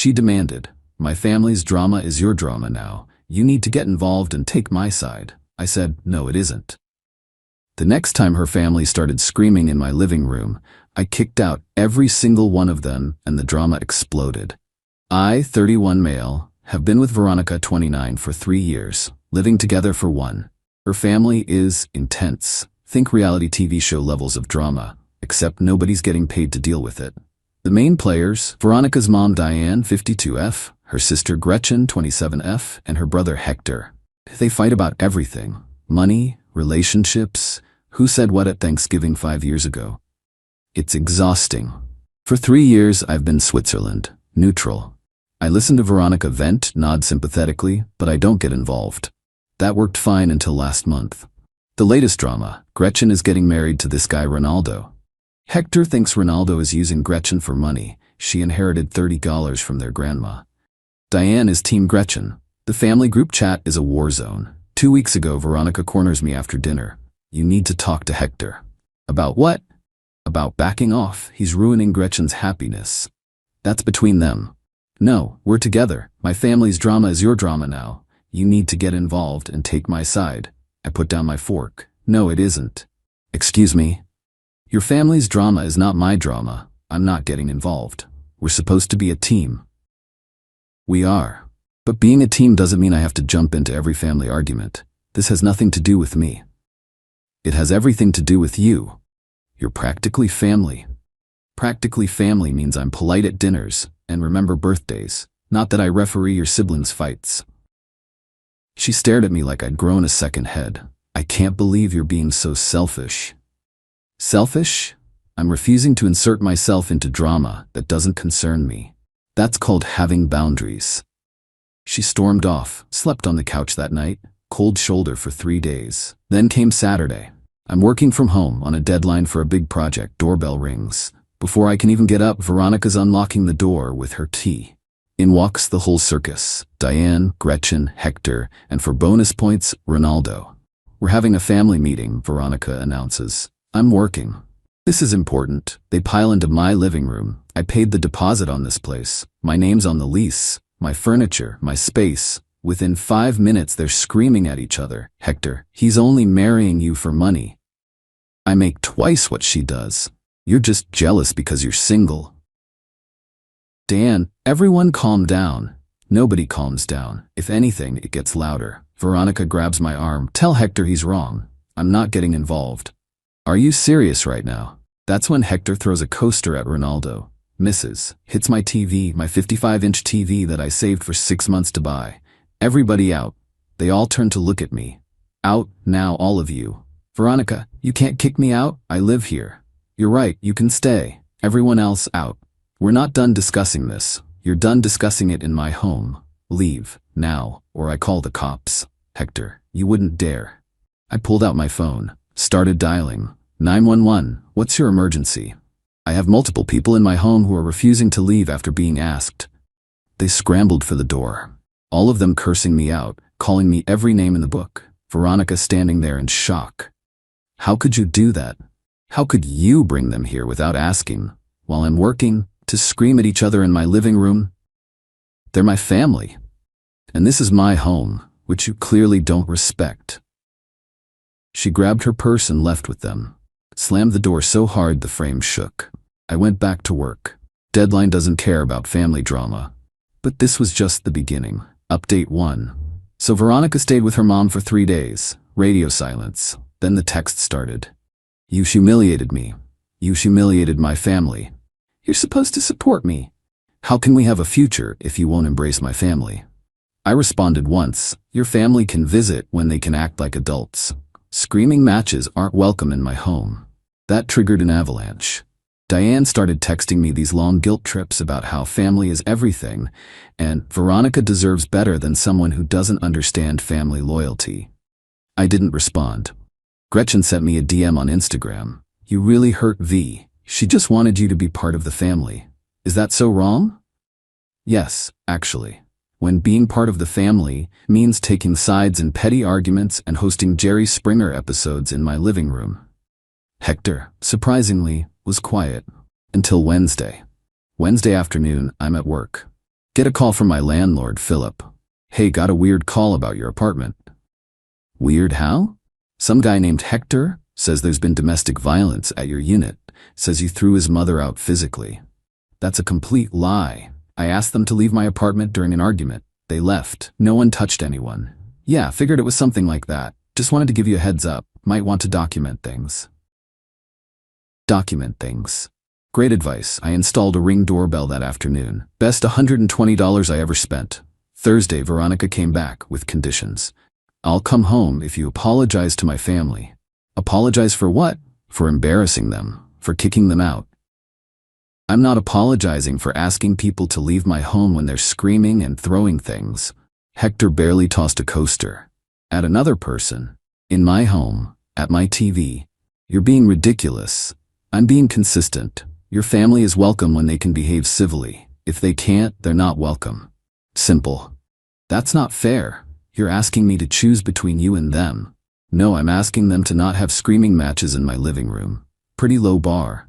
She demanded, "My family's drama is your drama now. You need to get involved and take my side." I said, "No, it isn't." The next time her family started screaming in my living room, I kicked out every single one of them and the drama exploded. I, 31 male, have been with Veronica, 29, for 3 years, living together for 1. Her family is intense. Think reality TV show levels of drama, except nobody's getting paid to deal with it. The main players, Veronica's mom Diane, 52F, her sister Gretchen, 27F, and her brother Hector. They fight about everything: money, relationships, who said what at Thanksgiving 5 years ago. It's exhausting. For 3 years, I've been Switzerland, neutral. I listen to Veronica vent, nod sympathetically, but I don't get involved. That worked fine until last month. The latest drama: Gretchen is getting married to this guy Ronaldo. Hector thinks Ronaldo is using Gretchen for money. She inherited $30 from their grandma. Diane is Team Gretchen. The family group chat is a war zone. 2 weeks ago, Veronica corners me after dinner. "You need to talk to Hector." About what? About backing off. He's ruining Gretchen's happiness. That's between them. No, we're together. My family's drama is your drama now. You need to get involved and take my side. I put down my fork. "No, it isn't." "Excuse me? Your family's drama is not my drama. I'm not getting involved. We're supposed to be a team." We are. But being a team doesn't mean I have to jump into every family argument. This has nothing to do with me. It has everything to do with you. You're practically family. Practically family means I'm polite at dinners and remember birthdays, not that I referee your siblings' fights. She stared at me like I'd grown a second head. "I can't believe you're being so selfish." Selfish? I'm refusing to insert myself into drama that doesn't concern me. That's called having boundaries. She stormed off, slept on the couch that night, cold shoulder for 3 days. Then came Saturday. I'm working from home on a deadline for a big project. Doorbell rings. Before I can even get up, Veronica's unlocking the door with her tea. In walks the whole circus: Diane, Gretchen, Hector, and for bonus points, Ronaldo. "We're having a family meeting," Veronica announces. "I'm working. This is important." They pile into my living room. I paid the deposit on this place. My name's on the lease, my furniture, my space. Within 5 minutes, they're screaming at each other. "Hector, he's only marrying you for money. I make twice what she does. You're just jealous because you're single." "Dan, everyone calm down." Nobody calms down. If anything, it gets louder. Veronica grabs my arm. "Tell Hector he's wrong. I'm not getting involved." "Are you serious right now?" That's when Hector throws a coaster at Ronaldo. Misses. Hits my TV, my 55-inch TV that I saved for 6 months to buy. Everybody out. They all turn to look at me. "Out, now, all of you." "Veronica, you can't kick me out. I live here." "You're right, you can stay." Everyone else out. "We're not done discussing this. You're done discussing it in my home. Leave, now, or I call the cops." "Hector, you wouldn't dare." I pulled out my phone, started dialing. 911, what's your emergency? I have multiple people in my home who are refusing to leave after being asked. They scrambled for the door, all of them cursing me out, calling me every name in the book. Veronica standing there in shock. "How could you do that? How could you bring them here without asking, while I'm working, to scream at each other in my living room? They're my family. And this is my home, which you clearly don't respect." She grabbed her purse and left with them. Slammed the door so hard the frame shook. I went back to work. Deadline doesn't care about family drama. But this was just the beginning. Update 1. So Veronica stayed with her mom for 3 days. Radio silence. Then the text started. "You humiliated me. You humiliated my family. You're supposed to support me. How can we have a future if you won't embrace my family?" I responded once. "Your family can visit when they can act like adults. Screaming matches aren't welcome in my home." That triggered an avalanche. Diane started texting me these long guilt trips about how family is everything, and Veronica deserves better than someone who doesn't understand family loyalty. I didn't respond. Gretchen sent me a DM on Instagram. "You really hurt V. She just wanted you to be part of the family. Is that so wrong?" Yes, actually. When being part of the family means taking sides in petty arguments and hosting Jerry Springer episodes in my living room. Hector, surprisingly, was quiet. Until Wednesday. Wednesday afternoon, I'm at work. Get a call from my landlord, Philip. Hey, got a weird call about your apartment. Weird how? Some guy named Hector says there's been domestic violence at your unit, says you threw his mother out physically. That's a complete lie. I asked them to leave my apartment during an argument. They left. No one touched anyone. Yeah, figured it was something like that. Just wanted to give you a heads up. Might want to document things. Document things. Great advice. I installed a Ring doorbell that afternoon. Best $120 I ever spent. Thursday, Veronica came back with conditions. I'll come home if you apologize to my family. Apologize for what? For embarrassing them. For kicking them out. I'm not apologizing for asking people to leave my home when they're screaming and throwing things. Hector barely tossed a coaster at another person. In my home, at my TV. You're being ridiculous. I'm being consistent. Your family is welcome when they can behave civilly. If they can't, they're not welcome. Simple. That's not fair. You're asking me to choose between you and them. No, I'm asking them to not have screaming matches in my living room. Pretty low bar.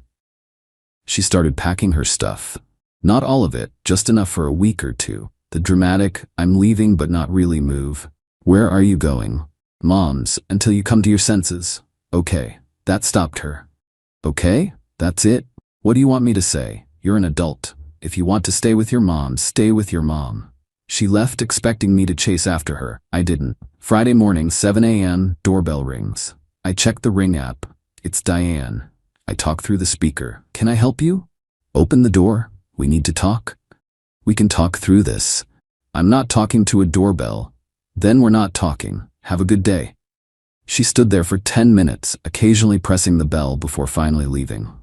She started packing her stuff. Not all of it, just enough for a week or two. The dramatic, I'm leaving but not really move. Where are you going? Mom's, until you come to your senses. Okay, that stopped her. Okay, that's it? What do you want me to say? You're an adult. If you want to stay with your mom, stay with your mom. She left expecting me to chase after her. I didn't. Friday morning, 7 a.m., doorbell rings. I check the Ring app. It's Diane. I talk through the speaker. Can I help you? Open the door. We need to talk. We can talk through this. I'm not talking to a doorbell. Then we're not talking. Have a good day. She stood there for 10 minutes, occasionally pressing the bell before finally leaving.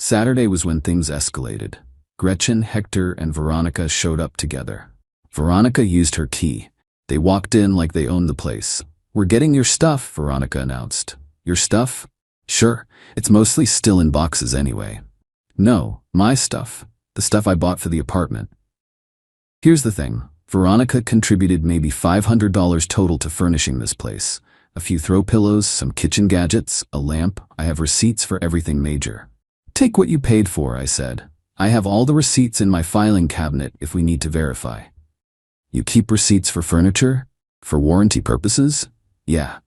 Saturday was when things escalated. Gretchen, Hector, and Veronica showed up together. Veronica used her key. They walked in like they owned the place. We're getting your stuff, Veronica announced. Your stuff? Sure, it's mostly still in boxes anyway. No, my stuff. The stuff I bought for the apartment. Here's the thing. Veronica contributed maybe $500 total to furnishing this place. A few throw pillows, some kitchen gadgets, a lamp. I have receipts for everything major. Take what you paid for, I said. I have all the receipts in my filing cabinet if we need to verify. You keep receipts for furniture? For warranty purposes? Yeah.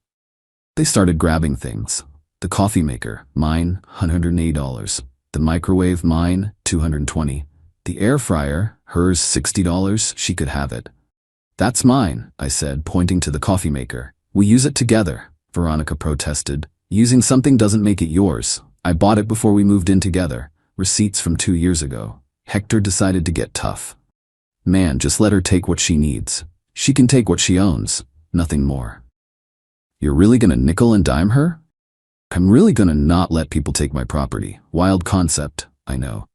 They started grabbing things. The coffee maker, mine, $180. The microwave, mine, $220. The air fryer, hers, $60. She could have it. That's mine, I said, pointing to the coffee maker. We use it together, Veronica protested. Using something doesn't make it yours. I bought it before we moved in together. Receipts from 2 years ago. Hector decided to get tough. Man, just let her take what she needs. She can take what she owns. Nothing more. You're really gonna nickel and dime her? I'm really gonna not let people take my property. Wild concept, I know.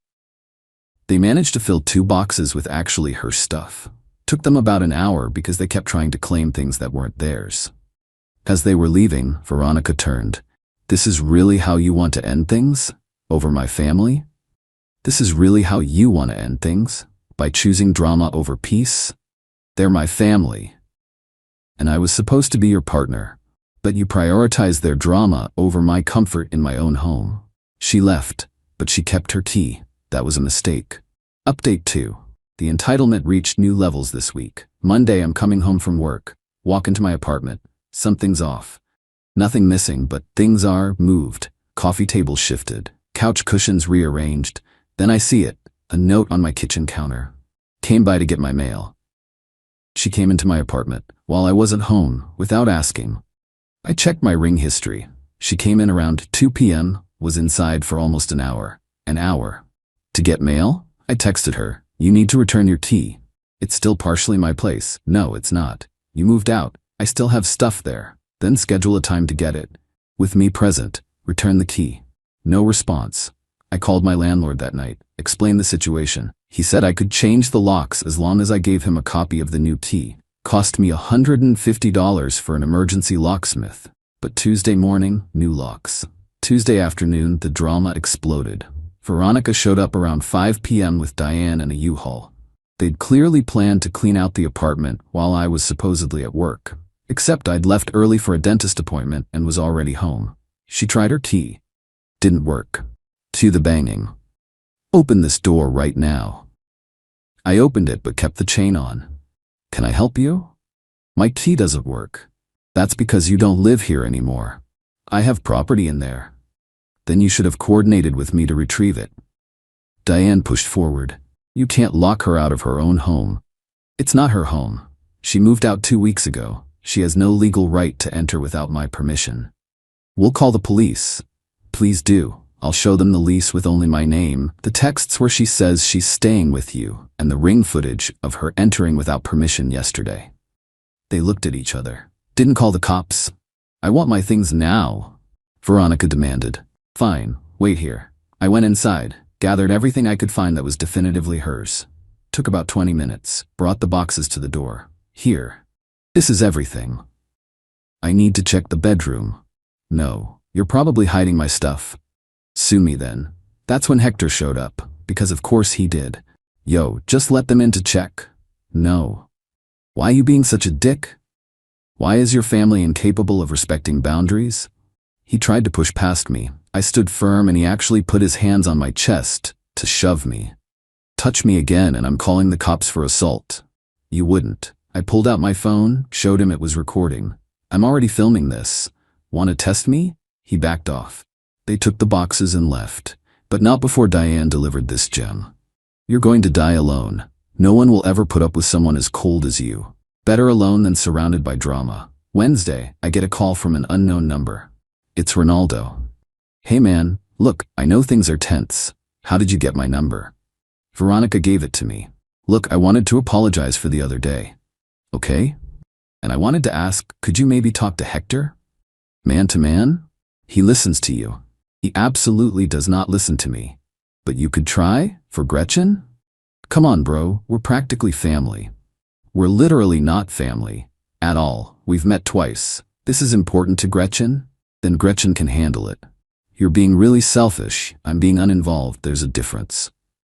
They managed to fill 2 boxes with actually her stuff. Took them about an hour because they kept trying to claim things that weren't theirs. As they were leaving, Veronica turned. This is really how you want to end things? Over my family? This is really how you want to end things? By choosing drama over peace? They're my family. And I was supposed to be your partner. But you prioritized their drama over my comfort in my own home. She left, but she kept her key. That was a mistake. Update 2. The entitlement reached new levels this week. Monday, I'm coming home from work. Walk into my apartment. Something's off. Nothing missing, but things are moved. Coffee table shifted. Couch cushions rearranged. Then I see it. A note on my kitchen counter. Came by to get my mail. She came into my apartment while I wasn't home, without asking. I checked my Ring history. She came in around 2 p.m., was inside for almost an hour. An hour. To get mail? I texted her. You need to return your key. It's still partially my place. No, it's not. You moved out. I still have stuff there. Then schedule a time to get it. With me present. Return the key. No response. I called my landlord that night, explained the situation. He said I could change the locks as long as I gave him a copy of the new key. Cost me $150 for an emergency locksmith. But Tuesday morning, new locks. Tuesday afternoon, the drama exploded. Veronica showed up around 5 p.m. with Diane and a U-Haul. They'd clearly planned to clean out the apartment while I was supposedly at work. Except I'd left early for a dentist appointment and was already home. She tried her key. Didn't work. To the banging. Open this door right now. I opened it but kept the chain on. Can I help you? My key doesn't work. That's because you don't live here anymore. I have property in there. Then you should have coordinated with me to retrieve it. Diane pushed forward. You can't lock her out of her own home. It's not her home. She moved out 2 weeks ago. She has no legal right to enter without my permission. We'll call the police. Please do. I'll show them the lease with only my name, the texts where she says she's staying with you, and the ring footage of her entering without permission yesterday. They looked at each other. Didn't call the cops. I want my things now, Veronica demanded. Fine, wait here. I went inside, gathered everything I could find that was definitively hers. Took about 20 minutes, brought the boxes to the door. Here. This is everything. I need to check the bedroom. No, you're probably hiding my stuff. Sue me then. That's when Hector showed up, because of course he did. Yo, just let them in to check. No. Why you being such a dick? Why is your family incapable of respecting boundaries? He tried to push past me. I stood firm and he actually put his hands on my chest to shove me. Touch me again and I'm calling the cops for assault. You wouldn't. I pulled out my phone, showed him it was recording. I'm already filming this. Want to test me? He backed off. They took the boxes and left, but not before Diane delivered this gem. You're going to die alone. No one will ever put up with someone as cold as you. Better alone than surrounded by drama. Wednesday, I get a call from an unknown number. It's Ronaldo. Hey man, look, I know things are tense. How did you get my number? Veronica gave it to me. Look, I wanted to apologize for the other day. Okay? And I wanted to ask, could you maybe talk to Hector? Man to man? He listens to you. He absolutely does not listen to me. But you could try? For Gretchen? Come on, bro, we're practically family. We're literally not family. At all. We've met twice. This is important to Gretchen? Then Gretchen can handle it. You're being really selfish. I'm being uninvolved. There's a difference.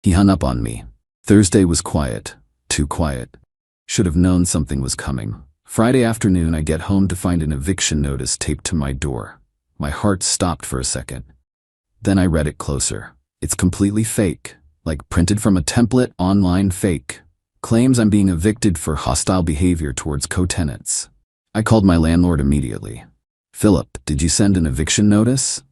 He hung up on me. Thursday was quiet. Too quiet. Should have known something was coming. Friday afternoon, I get home to find an eviction notice taped to my door. My heart stopped for a second. Then I read it closer. It's completely fake, like printed from a template online fake. Claims I'm being evicted for hostile behavior towards co-tenants. I called my landlord immediately. Philip, did you send an eviction notice?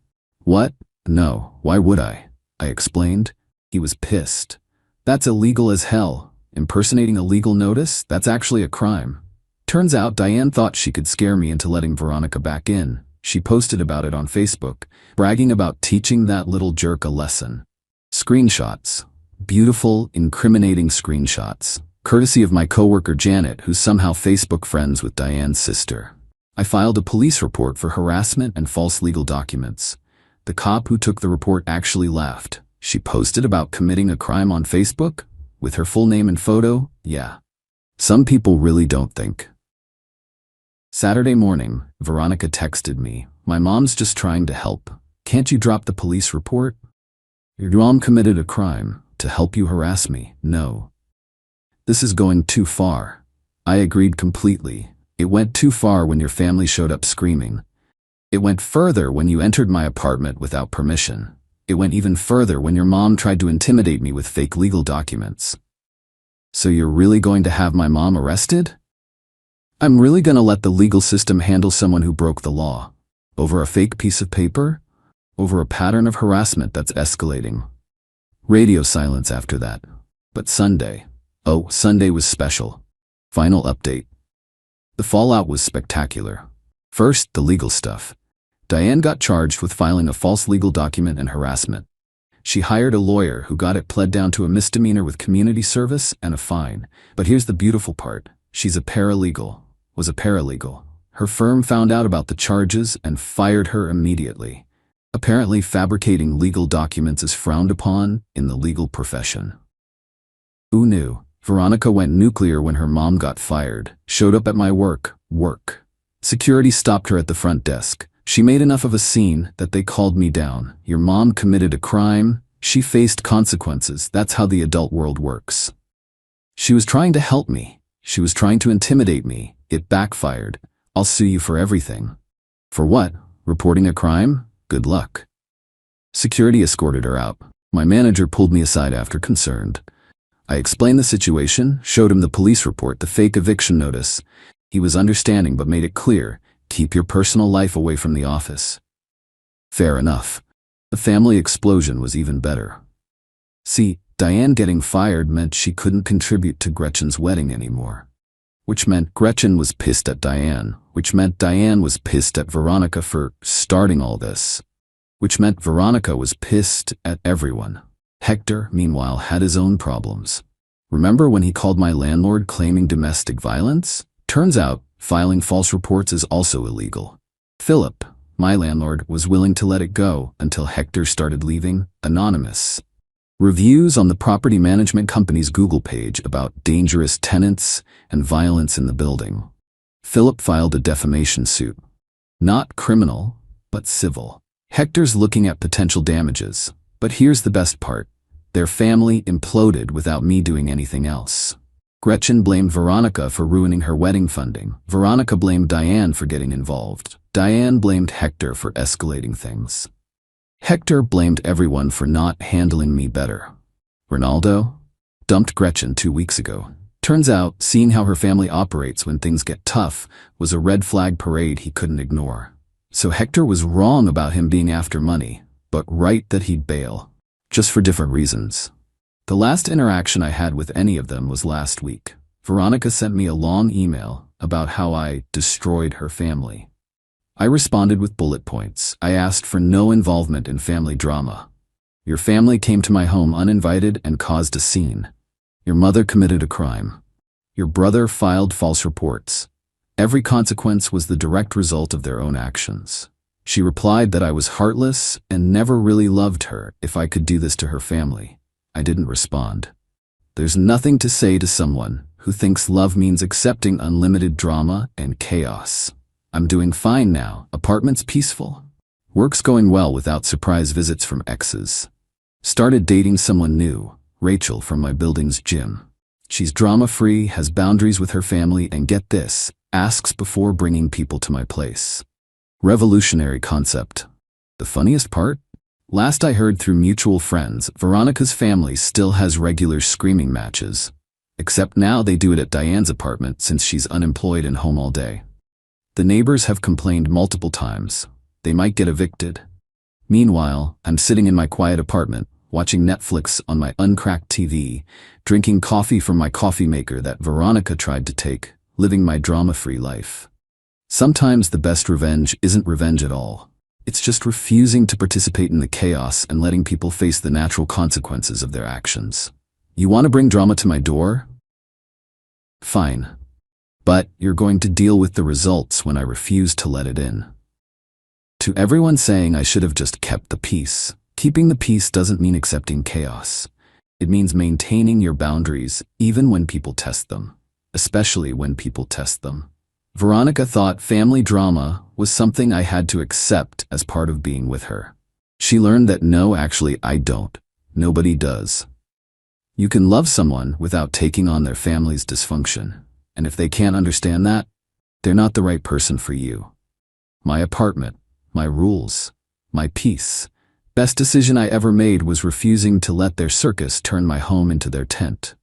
What? No, why would I? I explained. He was pissed. That's illegal as hell. Impersonating a legal notice? That's actually a crime. Turns out Diane thought she could scare me into letting Veronica back in. She posted about it on Facebook, bragging about teaching that little jerk a lesson. Screenshots. Beautiful, incriminating screenshots. Courtesy of my coworker Janet, who's somehow Facebook friends with Diane's sister. I filed a police report for harassment and false legal documents. The cop who took the report actually laughed. She posted about committing a crime on Facebook? With her full name and photo? Yeah. Some people really don't think. Saturday morning, Veronica texted me. My mom's just trying to help. Can't you drop the police report? Your mom committed a crime. To help you harass me? No. This is going too far. I agreed completely. It went too far when your family showed up screaming. It went further when you entered my apartment without permission. It went even further when your mom tried to intimidate me with fake legal documents. So you're really going to have my mom arrested? I'm really going to let the legal system handle someone who broke the law. Over a fake piece of paper? Over a pattern of harassment that's escalating. Radio silence after that. But Sunday. Oh, Sunday was special. Final update. The fallout was spectacular. First, the legal stuff. Diane got charged with filing a false legal document and harassment. She hired a lawyer who got it pled down to a misdemeanor with community service and a fine. But here's the beautiful part. She's a paralegal. Was a paralegal. Her firm found out about the charges and fired her immediately. Apparently, fabricating legal documents is frowned upon in the legal profession. Who knew? Veronica went nuclear when her mom got fired. Showed up at my work. Security stopped her at the front desk. She made enough of a scene that they called me down. Your mom committed a crime. She faced consequences. That's how the adult world works. She was trying to help me. She was trying to intimidate me. It backfired. I'll sue you for everything. For what? Reporting a crime? Good luck. Security escorted her out. My manager pulled me aside after concerned. I explained the situation, showed him the police report, the fake eviction notice. He was understanding but made it clear, keep your personal life away from the office. Fair enough. The family explosion was even better. See, Diane getting fired meant she couldn't contribute to Gretchen's wedding anymore. Which meant Gretchen was pissed at Diane, which meant Diane was pissed at Veronica for starting all this, which meant Veronica was pissed at everyone. Hector, meanwhile, had his own problems. Remember when he called my landlord claiming domestic violence? Turns out, filing false reports is also illegal. Philip, my landlord, was willing to let it go until Hector started leaving anonymous reviews on the property management company's Google page about dangerous tenants and violence in the building. Philip filed a defamation suit. Not criminal, but civil. Hector's looking at potential damages. But here's the best part. Their family imploded without me doing anything else. Gretchen blamed Veronica for ruining her wedding funding. Veronica blamed Diane for getting involved. Diane blamed Hector for escalating things. Hector blamed everyone for not handling me better. Ronaldo dumped Gretchen 2 weeks ago. Turns out, seeing how her family operates when things get tough was a red flag parade he couldn't ignore. So Hector was wrong about him being after money, but right that he'd bail. Just for different reasons. The last interaction I had with any of them was last week. Veronica sent me a long email about how I destroyed her family. I responded with bullet points. I asked for no involvement in family drama. Your family came to my home uninvited and caused a scene. Your mother committed a crime. Your brother filed false reports. Every consequence was the direct result of their own actions. She replied that I was heartless and never really loved her if I could do this to her family. I didn't respond. There's nothing to say to someone who thinks love means accepting unlimited drama and chaos. I'm doing fine now. Apartment's peaceful. Work's going well without surprise visits from exes. Started dating someone new, Rachel from my building's gym. She's drama-free, has boundaries with her family, and get this, asks before bringing people to my place. Revolutionary concept. The funniest part? Last I heard through mutual friends, Veronica's family still has regular screaming matches. Except now they do it at Diane's apartment since she's unemployed and home all day. The neighbors have complained multiple times. They might get evicted. Meanwhile, I'm sitting in my quiet apartment, watching Netflix on my uncracked TV, drinking coffee from my coffee maker that Veronica tried to take, living my drama-free life. Sometimes the best revenge isn't revenge at all. It's just refusing to participate in the chaos and letting people face the natural consequences of their actions. You want to bring drama to my door? Fine. But you're going to deal with the results when I refuse to let it in. To everyone saying I should have just kept the peace, keeping the peace doesn't mean accepting chaos. It means maintaining your boundaries even when people test them, especially when people test them. Veronica thought family drama was something I had to accept as part of being with her. She learned that no, actually I don't. Nobody does. You can love someone without taking on their family's dysfunction. And if they can't understand that, they're not the right person for you. My apartment, my rules, my peace. Best decision I ever made was refusing to let their circus turn my home into their tent.